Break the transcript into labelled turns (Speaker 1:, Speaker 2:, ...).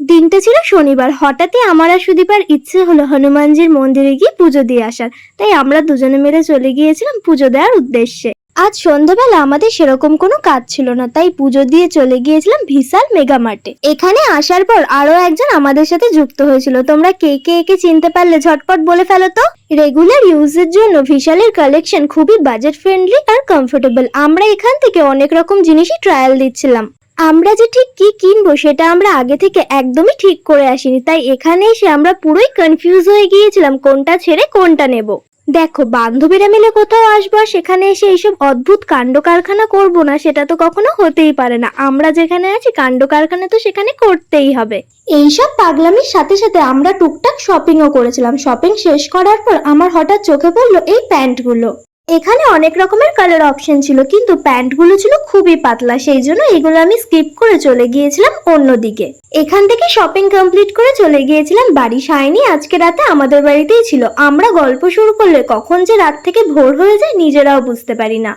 Speaker 1: দিনটা ছিল শনিবার। হঠাৎই আমার আর সুদীপার ইচ্ছে হলো হনুমানজির মন্দিরে গিয়ে পুজো দিয়ে আসার। তাই আমরা দুজনে মিলে চলে গিয়েছিলাম পুজো দেওয়ার উদ্দেশ্যে। আজ সন্ধ্যাবেলা আমাদের সেরকম কোনো কাজ ছিল না, তাই পুজো দিয়ে চলে গিয়েছিলাম বিশাল মেগা মার্টে। এখানে আসার পর আরো একজন আমাদের সাথে যুক্ত হয়েছিল। তোমরা কে কে একে চিনতে পারলে ঝটপট বলে ফেলো তো। রেগুলার ইউজের জন্য বিশালের কালেকশন খুবই বাজেট ফ্রেন্ডলি আর কমফোর্টেবল। আমরা এখান থেকে অনেক রকম জিনিসই ট্রায়াল দিচ্ছিলাম। আমরা যে ঠিক কি কিনবো সেটা আমরা আগে থেকে একদমই ঠিক করে আসিনি, তাই এখানে এসে আমরা পুরোই কনফিউজ হয়ে গিয়েছিলাম কোনটা ছেড়ে কোনটা নেব। দেখো, বান্ধবীরা মিলে কোথাও আসবো আর সেখানে এসে এইসব অদ্ভুত কাণ্ড কারখানা করবো না, সেটা তো কখনো হতেই পারে না। আমরা যেখানে আছি কাণ্ড কারখানা তো সেখানে করতেই হবে। এইসব পাগলামির সাথে সাথে আমরা টুকটাক শপিংও করেছিলাম। শপিং শেষ করার পর আমার হঠাৎ চোখে পড়লো এই প্যান্টগুলো। এখানে অনেক রকমের কালার অপশন ছিল, কিন্তু প্যান্টগুলো ছিল খুবই পাতলা, সেই জন্য এগুলো আমি স্কিপ করে চলে গিয়েছিলাম অন্যদিকে। এখান থেকে শপিং কমপ্লিট করে চলে গিয়েছিলাম বাড়ি। শাইনি আজকে রাতে আমাদের বাড়িতেই ছিল। আমরা গল্প শুরু করলে কখন যে রাত থেকে ভোর হয়ে যায় নিজেরাও বুঝতে পারি না।